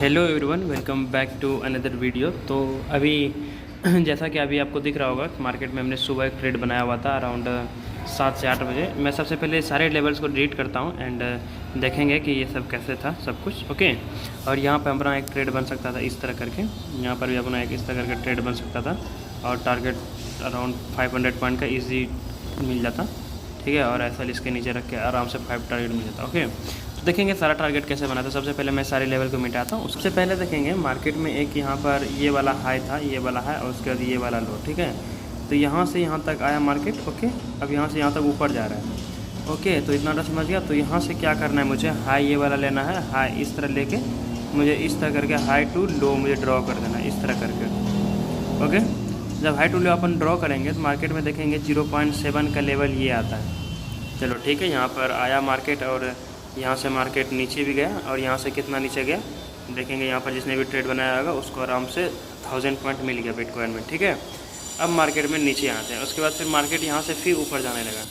Hello everyone, welcome back to another video. तो अभी जैसा कि अभी आपको दिख रहा होगा, मार्केट में हमने सुबह एक ट्रेड बनाया हुआ था अराउंड 7 से 8 बजे। मैं सबसे पहले सारे लेवल्स को डिलीट करता हूं एंड देखेंगे कि ये सब कैसे था सब कुछ। ओके, और यहाँ पे अपना एक ट्रेड बन सकता था इस तरह करके, यहाँ पर भी अपना एक इस तरह करके ट्रेड बन सकता था और टारगेट अराउंड 500 पॉइंट का ईजी मिल जाता। ठीक है, और ऐसा इसके नीचे रख के आराम से 5 टारगेट मिल जाता। ओके, तो देखेंगे सारा टारगेट कैसे बना था। सबसे पहले मैं सारे लेवल को मिटाता हूँ। उससे पहले देखेंगे मार्केट में एक यहाँ पर ये वाला हाई था, ये वाला हाई, और उसके बाद ये वाला लो। ठीक है, तो यहाँ से यहाँ तक आया मार्केट। ओके, अब यहाँ से यहाँ तक ऊपर जा रहा है। ओके, तो इतना समझ गया। तो यहाँ से क्या करना है, मुझे हाई ये वाला लेना है, हाई इस तरह लेके मुझे इस तरह करके हाई टू लो मुझे ड्रॉ कर देना है इस तरह करके। ओके, जब हाई टू लो अपन ड्रॉ करेंगे तो मार्केट में देखेंगे 0.7 का लेवल ये आता है। चलो ठीक है, यहाँ पर आया मार्केट और यहाँ से मार्केट नीचे भी गया और यहाँ से कितना नीचे गया देखेंगे। यहाँ पर जिसने भी ट्रेड बनाया होगा उसको आराम से 1000 पॉइंट मिल गया बिटकॉइन में। ठीक है, अब मार्केट में नीचे आते हैं। उसके बाद फिर मार्केट यहाँ से फिर ऊपर जाने लगा।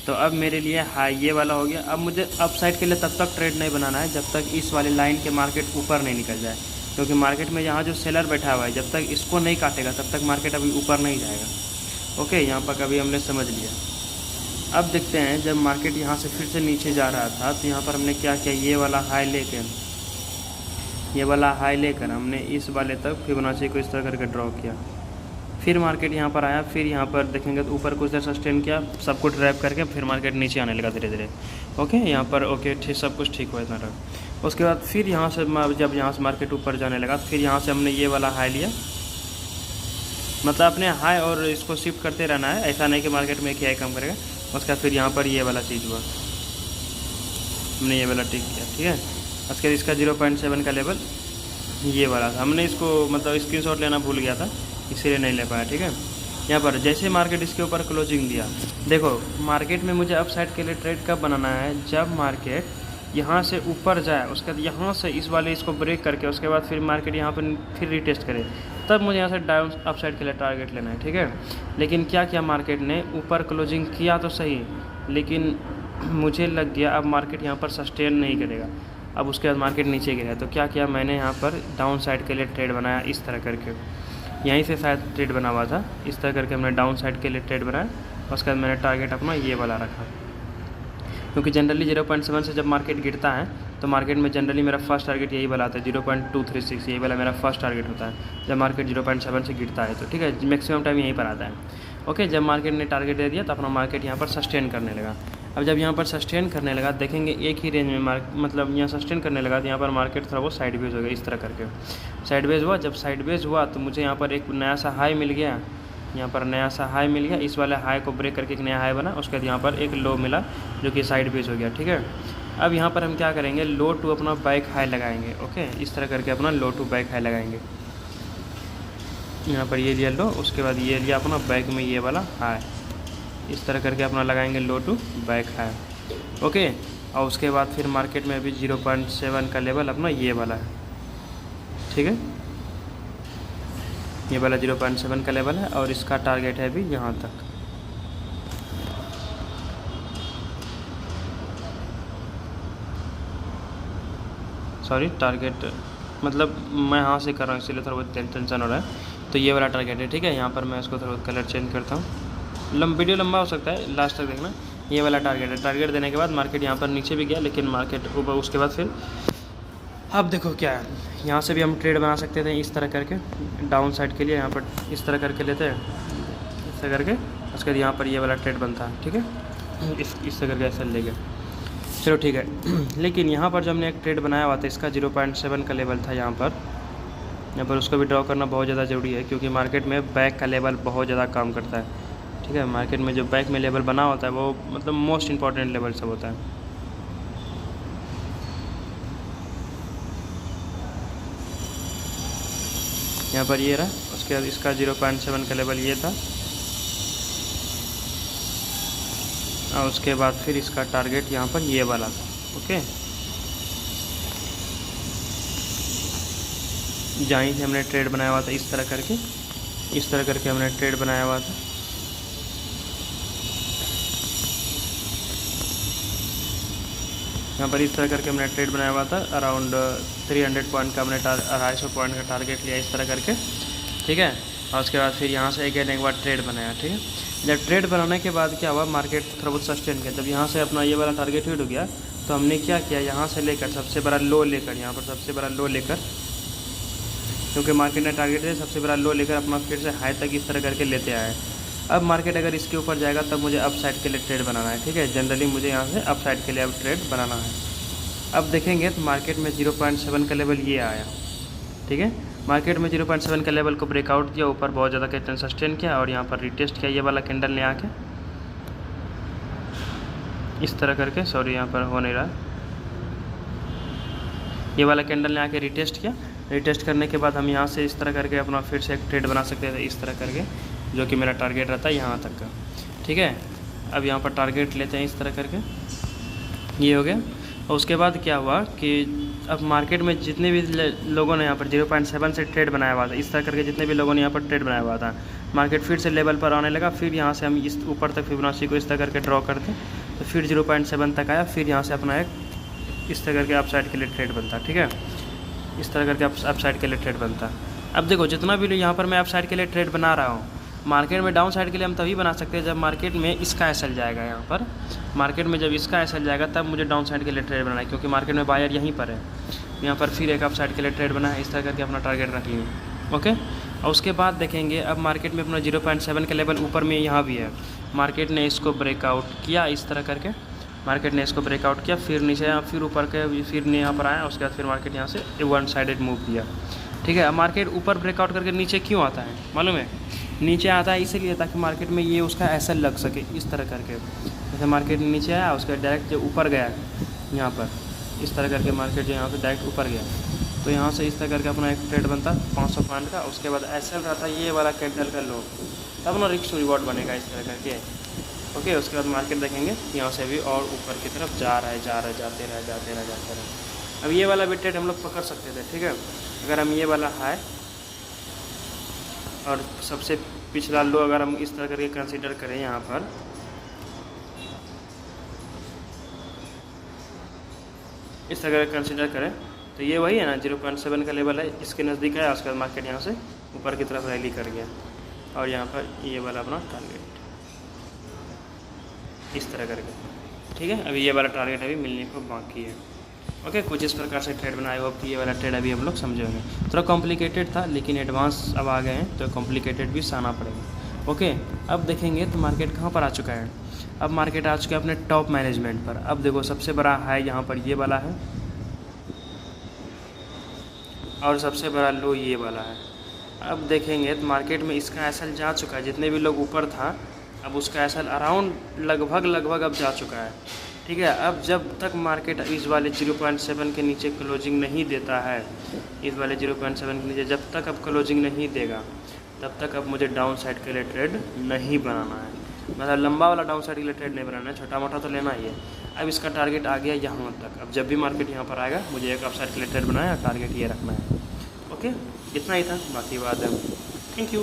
तो अब मेरे लिए हाई ये वाला हो गया। अब मुझे अप साइड के लिए तब तक ट्रेड नहीं बनाना है जब तक इस वाली लाइन के मार्केट ऊपर नहीं निकल जाए, क्योंकि मार्केट में यहाँ जो सेलर बैठा हुआ है जब तक इसको नहीं काटेगा तब तक मार्केट अभी ऊपर नहीं जाएगा। ओके, यहाँ पर कभी हमने समझ लिया। अब देखते हैं जब मार्केट यहाँ से फिर से नीचे जा रहा था तो यहाँ पर हमने क्या किया, ये वाला हाई लेकर हमने इस वाले तक फिबोनाची को इस तरह करके ड्रॉ किया। फिर मार्केट यहाँ पर आया, फिर यहाँ पर देखेंगे तो ऊपर कुछ देर सस्टेन किया, सब कुछ ड्राइव करके फिर मार्केट नीचे आने लगा धीरे धीरे। ओके, यहाँ पर ओके ठीक, सब कुछ ठीक हुआ इतना तक। उसके बाद फिर यहाँ से जब यहाँ से मार्केट ऊपर जाने लगा फिर यहाँ से हमने ये वाला हाई लिया। मतलब अपने हाई और इसको शिफ्ट करते रहना है, ऐसा नहीं कि मार्केट में एक ही हाई कम करेगा। उसका फिर यहाँ पर ये वाला चीज़ हुआ, हमने ये वाला टिक किया। ठीक है, उसके बाद इसका 0.7 का लेवल ये वाला था। हमने इसको मतलब स्क्रीनशॉट लेना भूल गया था इसीलिए नहीं ले पाया। ठीक है, यहाँ पर जैसे मार्केट इसके ऊपर क्लोजिंग दिया, देखो मार्केट में मुझे अप साइड के लिए ट्रेड कब बनाना है, जब मार्केट यहाँ से ऊपर जाए, उसके बाद यहाँ से इस वाले इसको ब्रेक करके उसके बाद फिर मार्केट यहाँ पर फिर रिटेस्ट करे, तब मुझे यहाँ से डाउन अप साइड के लिए टारगेट लेना है। ठीक है, लेकिन क्या किया मार्केट ने, ऊपर क्लोजिंग किया तो सही, लेकिन मुझे लग गया अब मार्केट यहाँ पर सस्टेन नहीं करेगा। अब उसके बाद मार्केट नीचे गिरा, तो क्या किया मैंने यहाँ पर डाउन साइड के लिए ट्रेड बनाया इस तरह करके। यहीं से शायद ट्रेड बना हुआ था, इस तरह करके हमने डाउन साइड के लिए ट्रेड बनाया। उसके बाद मैंने टारगेट अपना ये वाला रखा, क्योंकि जनरली 0.7 से जब मार्केट गिरता है तो मार्केट में जनरली मेरा फर्स्ट टारगेट यही वाला आता है, 0.236 यही वाला मेरा फर्स्ट टारगेट होता है जब मार्केट 0.7 से गिरता है। तो ठीक है, मैक्सिमम टाइम यहीं पर आता है। ओके, जब मार्केट ने टारगेट दे दिया तो अपना मार्केट यहाँ पर सस्टेन करने लगा। अब जब यहाँ पर सस्टेन करने लगा देखेंगे एक ही रेंज में मतलब यहाँ सस्टेन करने लगा, तो यहाँ पर मार्केट थोड़ा वो साइडवेज हो गया इस तरह करके। साइडवेज हुआ, जब साइडवेज हुआ तो मुझे यहाँ पर एक नया सा हाई मिल गया, यहाँ पर नया सा हाई मिल गया, इस वाले हाई को ब्रेक करके एक नया हाई बना। उसके बाद यहाँ पर एक लो मिला जो कि साइड बेस हो गया। ठीक है, अब यहाँ पर हम क्या करेंगे, लो टू अपना बैक हाई लगाएंगे। ओके, इस तरह करके अपना लो टू बैक हाई लगाएंगे। यहाँ पर ये लिया लो, उसके बाद ये लिया अपना बैक में ये वाला हाई, इस तरह करके अपना लगाएंगे लो टू बैक हाई। ओके, और उसके बाद फिर मार्केट में अभी 0.7 का लेवल अपना ये वाला है। ठीक है, ये वाला 0.7 का लेवल है और इसका टारगेट है अभी यहाँ तक। सॉरी, टारगेट मतलब मैं यहाँ से कर रहा हूँ इसलिए थोड़ा बहुत टेंशन हो रहा है। तो ये वाला टारगेट है। ठीक है, यहाँ पर मैं इसको थोड़ा बहुत कलर चेंज करता हूँ, वीडियो लंबा हो सकता है, लास्ट तक देखना। ये वाला टारगेट है। टारगेट देने के बाद मार्केट यहाँ पर नीचे भी गया, लेकिन मार्केट ऊपर उसके बाद फिर अब देखो क्या है, यहाँ से भी हम ट्रेड बना सकते थे इस तरह करके डाउन साइड के लिए। यहाँ पर इस तरह करके लेते हैं, इस तरह करके, उसके बाद यहाँ पर ये वाला ट्रेड बनता है। ठीक है, इस तरह करके ऐसा ले गया। चलो ठीक है, लेकिन यहाँ पर जब हमने एक ट्रेड बनाया हुआ था इसका 0.7 का लेवल था यहाँ पर उसको भी ड्रॉ करना बहुत ज़्यादा ज़रूरी है, क्योंकि मार्केट में बैक का लेवल बहुत ज़्यादा काम करता है। ठीक है, मार्केट में जो बैक में लेवल बना होता है वो मतलब मोस्ट इंपॉर्टेंट लेवल सब होता है। यहाँ पर ये रहा, उसके बाद इसका 0.7 का लेवल ये था, और उसके बाद फिर इसका टारगेट यहाँ पर ये वाला था। ओके, जहीं से हमने ट्रेड बनाया हुआ था इस तरह करके हमने ट्रेड बनाया हुआ था। यहाँ पर इस तरह करके हमने ट्रेड बनाया हुआ था, अराउंड 300 पॉइंट का हमने 250 पॉइंट का टारगेट लिया इस तरह करके, ठीक है। और उसके बाद फिर यहाँ से अगेन एक बार ट्रेड बनाया, ठीक है। जब ट्रेड बनाने के बाद क्या हुआ, मार्केट थोड़ा बहुत सस्टेन किया। जब यहाँ से अपना ये वाला टारगेट हिट हो गया तो हमने क्या किया, यहाँ से लेकर सबसे बड़ा लो लेकर, यहाँ पर सबसे बड़ा लो लेकर, क्योंकि मार्केट ने टारगेट है सबसे बड़ा लो लेकर अपना फिर से हाई तक इस तरह करके लेते आए। अब मार्केट अगर इसके ऊपर जाएगा तब मुझे अप साइड के लिए ट्रेड बनाना है, ठीक है। जनरली मुझे यहाँ से अप साइड के लिए अब ट्रेड बनाना है। अब देखेंगे तो मार्केट में 0.7 का लेवल ये आया, ठीक है। मार्केट में 0.7 का लेवल को ब्रेकआउट किया, ऊपर बहुत ज़्यादा कैंडल सस्टेन किया और यहाँ पर रिटेस्ट किया ये वाला कैंडल ने आके इस तरह करके, सॉरी यहाँ पर हो नहीं रहा, ये वाला कैंडल ने आके रिटेस्ट किया। रिटेस्ट करने के बाद हम यहाँ से इस तरह करके अपना फिर से एक ट्रेड बना सकते थे इस तरह करके, जो कि मेरा टारगेट रहता है यहाँ तक का, ठीक है। अब यहाँ पर टारगेट लेते हैं इस तरह करके, ये हो गया। और उसके बाद क्या हुआ कि अब मार्केट में जितने भी लोगों ने यहाँ पर 0.7 से ट्रेड बनाया हुआ था, इस तरह करके जितने भी लोगों ने यहाँ पर ट्रेड बनाया हुआ था, मार्केट फिर से लेवल पर आने लगा। फिर यहाँ से हम इस ऊपर तक फिबोनाची को इस तरह करके ड्रॉ करते तो फिर 0.7 तक आया। फिर यहाँ से अपना एक इस तरह करके अप साइड के लिए ट्रेड बनता, ठीक है। इस तरह करके अप साइड के लिए ट्रेड बनता। अब देखो जितना भी यहाँ पर मैं अप साइड के लिए ट्रेड बना रहा हूँ, मार्केट में डाउन साइड के लिए हम तभी बना सकते हैं जब मार्केट में इसका एसएल जाएगा। यहाँ पर मार्केट में जब इसका एसएल जाएगा तब मुझे डाउन साइड के लिए ट्रेड बनाना है, क्योंकि मार्केट में बायर यहीं पर है। यहाँ पर फिर एक अप साइड के लिए ट्रेड बना है, इस तरह करके अपना टारगेट रख लिया, ओके। और उसके बाद देखेंगे अब मार्केट में अपना 0.7 का लेवल ऊपर में यहाँ भी है, मार्केट ने इसको ब्रेकआउट किया इस तरह करके, मार्केट ने इसको ब्रेकआउट किया, फिर नीचे आया, फिर ऊपर के, फिर यहाँ पर आया। उसके बाद फिर मार्केट यहाँ से वन साइडेड मूव दिया, ठीक है। अब मार्केट ऊपर ब्रेकआउट करके नीचे क्यों आता है मालूम है? नीचे आता है इसीलिए ताकि मार्केट में ये उसका एसएल लग सके इस तरह करके। जैसे मार्केट नीचे आया, उसका डायरेक्ट जो ऊपर गया यहाँ पर इस तरह करके, मार्केट जो यहाँ से डायरेक्ट ऊपर गया तो यहाँ से इस तरह करके अपना एक ट्रेड बनता 500 पॉइंट का। उसके बाद एसएल रहता ये वाला कैंडल का लो, तब ना रिस्क रिवॉर्ड बनेगा इस तरह करके, ओके। उसके बाद मार्केट देखेंगे यहाँ से भी और ऊपर की तरफ जा रहा है, जाते रहे। अब ये वाला भी ट्रेड हम लोग पकड़ सकते थे, ठीक है। अगर हम ये वाला हाई और सबसे पिछला लो अगर हम इस तरह करके कंसीडर करें, यहाँ पर इस तरह करके कंसीडर करें तो ये वही है ना 0.7 का लेवल है, इसके नज़दीक है। उसके बाद मार्केट यहाँ से ऊपर की तरफ रैली कर गया और यहाँ पर ये वाला अपना टारगेट इस तरह करके, ठीक है। अभी ये वाला टारगेट अभी मिलने को बाकी है, ओके। कुछ इस प्रकार से ट्रेड बनाए, होप कि ये वाला ट्रेड अभी हम लोग समझेंगे। थोड़ा कॉम्प्लिकेटेड था लेकिन एडवांस अब आ गए हैं तो कॉम्प्लिकेटेड भी सहना पड़ेगा, ओके। अब देखेंगे तो मार्केट कहाँ पर आ चुका है। अब मार्केट आ चुका है अपने टॉप मैनेजमेंट पर। अब देखो सबसे बड़ा हाई यहाँ पर ये वाला है और सबसे बड़ा लो ये वाला है। अब देखेंगे तो मार्केट में इसका एसएल जा चुका है, जितने भी लोग ऊपर था अब उसका एसएल अराउंड लगभग अब जा चुका है, ठीक है। अब जब तक मार्केट इस वाले 0.7 के नीचे क्लोजिंग नहीं देता है, इस वाले 0.7 के नीचे जब तक अब क्लोजिंग नहीं देगा तब तक अब मुझे डाउन साइड के लिए ट्रेड नहीं बनाना है। मतलब लंबा वाला डाउन साइड के लिए ट्रेड नहीं बनाना है, छोटा मोटा तो लेना ही है। अब इसका टारगेट आ गया यहाँ तक। अब जब भी मार्केट यहाँ पर आएगा मुझे एक अप साइड के लिए ट्रेड बनाना है, टारगेट ये रखना है, ओके। इतना ही था, बाकी बात है। Thank you.